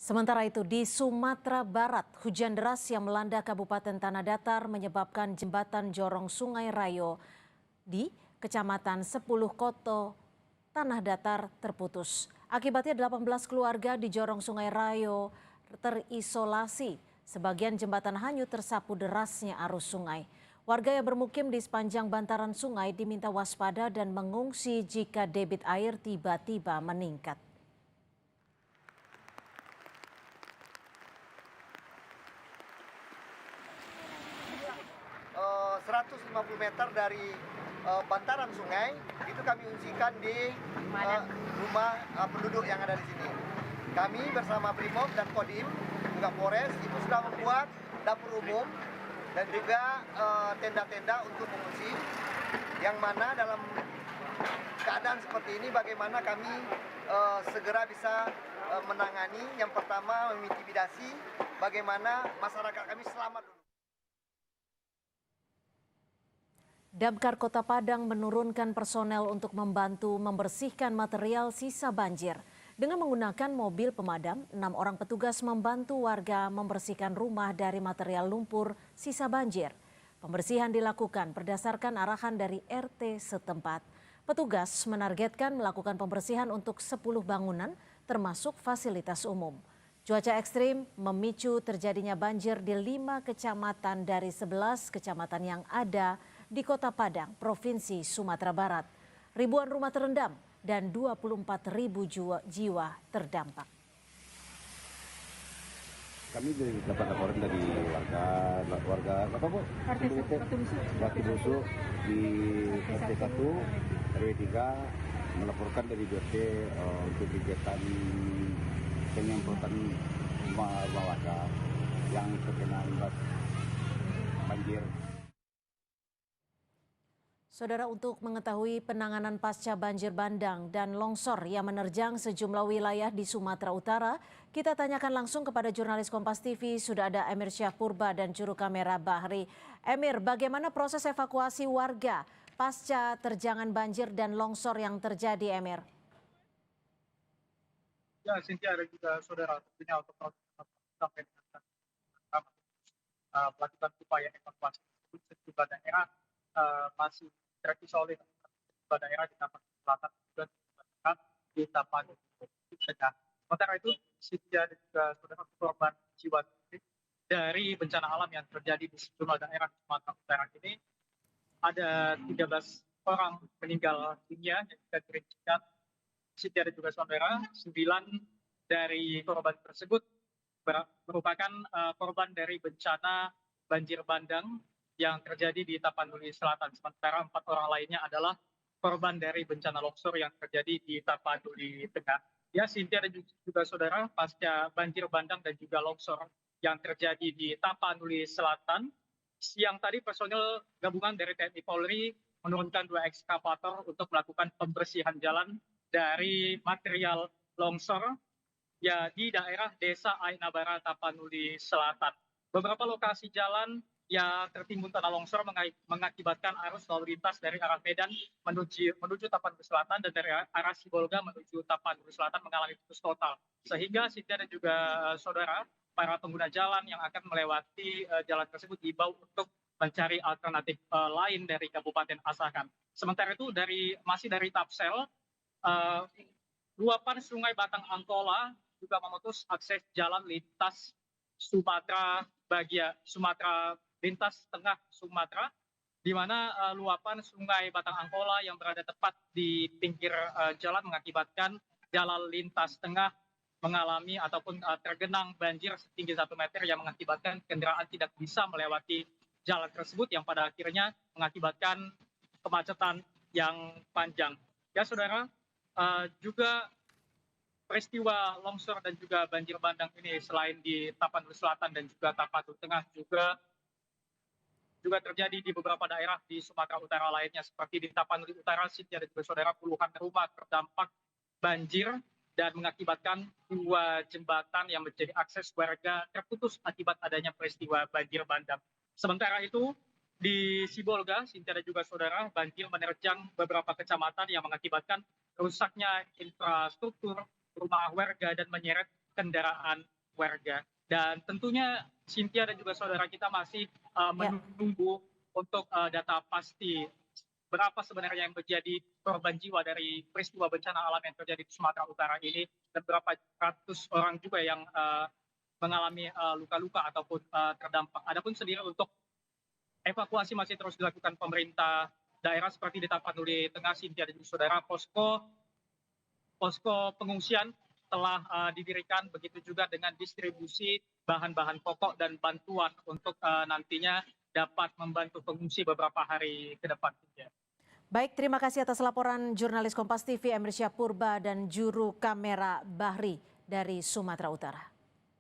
Sementara itu di Sumatera Barat, hujan deras yang melanda Kabupaten Tanah Datar menyebabkan jembatan Jorong Sungai Rayo di Kecamatan 10 Koto Tanah Datar terputus. Akibatnya 18 keluarga di Jorong Sungai Rayo terisolasi. Sebagian jembatan hanyut tersapu derasnya arus sungai. Warga yang bermukim di sepanjang bantaran sungai diminta waspada dan mengungsi jika debit air tiba-tiba meningkat. 150 meter dari bantaran sungai itu kami ungsikan di rumah penduduk yang ada di sini. Kami bersama Brimob dan Kodim juga Polres itu sudah membuat dapur umum dan juga tenda-tenda untuk mengungsi, yang mana dalam keadaan seperti ini bagaimana kami segera bisa menangani. Yang pertama mengintimidasi bagaimana masyarakat kami selamat dulu. Damkar Kota Padang menurunkan personel untuk membantu membersihkan material sisa banjir. Dengan menggunakan mobil pemadam, 6 orang petugas membantu warga membersihkan rumah dari material lumpur sisa banjir. Pembersihan dilakukan berdasarkan arahan dari RT setempat. Petugas menargetkan melakukan pembersihan untuk 10 bangunan termasuk fasilitas umum. Cuaca ekstrim memicu terjadinya banjir di 5 kecamatan dari 11 kecamatan yang ada di Kota Padang, Provinsi Sumatera Barat. Ribuan rumah terendam dan 24.000 jiwa terdampak. Kami dapat laporan dari warga apa Bu? Batu Busuk di RT 1 RW 3 melaporkan dari BRT untuk kegiatan penyemprotan rumah warga yang terkena imbas banjir. Saudara, untuk mengetahui penanganan pasca banjir bandang dan longsor yang menerjang sejumlah wilayah di Sumatera Utara, kita tanyakan langsung kepada jurnalis Kompas TV, sudah ada Emir Syahpurba dan juru kamera Bahri. Emir, bagaimana proses evakuasi warga pasca terjangan banjir dan longsor yang terjadi, Emir? Ya, Cynthia dan juga saudara, tentunya untuk sampai dengan melakukan upaya evakuasi tersebut, sejumlah daerah masih terisolir. Sejumlah daerah di Tapanuli Selatan juga di Tapanuli Tengah. Sementara itu, Cynthia dan juga saudara, korban jiwa dari bencana alam yang terjadi di sejumlah daerah di Sumatera Utara ini ada 13 orang meninggal dunia yang juga dirincikan Cynthia dan juga saudara, 9 dari korban tersebut merupakan korban dari bencana banjir bandang yang terjadi di Tapanuli Selatan. Sementara 4 orang lainnya adalah korban dari bencana longsor yang terjadi di Tapanuli Tengah. Ya, Cynthia dan juga saudara, pasca banjir bandang dan juga longsor yang terjadi di Tapanuli Selatan, siang tadi personil gabungan dari TNI Polri menurunkan 2 ekskavator untuk melakukan pembersihan jalan dari material longsor ya di daerah Desa Aina Barat, Tapanuli Selatan. Beberapa lokasi jalan yang tertimbun tanah longsor mengakibatkan arus lalu lintas dari arah Medan menuju Tapanuli Selatan dan dari arah Sibolga menuju Tapanuli Selatan mengalami putus total. Sehingga Sintia dan juga saudara, para pengguna jalan yang akan melewati jalan tersebut diimbau untuk mencari alternatif lain dari Kabupaten Asahan. Sementara itu masih dari Tapsel, uh, luapan Sungai Batang Angkola juga memutus akses jalan lintas Sumatera lintas tengah Sumatera, di mana luapan Sungai Batang Angkola yang berada tepat di pinggir jalan mengakibatkan jalan lintas tengah mengalami ataupun tergenang banjir setinggi 1 meter yang mengakibatkan kendaraan tidak bisa melewati jalan tersebut yang pada akhirnya mengakibatkan kemacetan yang panjang. Ya saudara, juga peristiwa longsor dan juga banjir bandang ini selain di Tapanuli Selatan dan juga Tapanuli Tengah juga terjadi di beberapa daerah di Sumatera Utara lainnya, seperti di Tapanuli Utara, Cynthia dan juga saudara, puluhan rumah terdampak banjir dan mengakibatkan 2 jembatan yang menjadi akses warga terputus akibat adanya peristiwa banjir bandang. Sementara itu di Sibolga, Cynthia dan juga saudara, banjir menerjang beberapa kecamatan yang mengakibatkan rusaknya infrastruktur rumah warga dan menyeret kendaraan warga. Dan tentunya Cynthia dan juga saudara kita masih menunggu untuk data pasti berapa sebenarnya yang menjadi korban jiwa dari peristiwa bencana alam yang terjadi di Sumatera Utara ini, dan berapa ratus orang juga yang mengalami luka-luka ataupun terdampak. Adapun sendiri untuk evakuasi masih terus dilakukan pemerintah daerah seperti di Tapanuli Tengah, Cynthia dan saudara. Posko pengungsian telah didirikan, begitu juga dengan distribusi bahan-bahan pokok dan bantuan untuk nantinya dapat membantu pengungsi beberapa hari ke depan. Baik, terima kasih atas laporan jurnalis Kompas TV Emir Syah Purba dan juru kamera Bahri dari Sumatera Utara.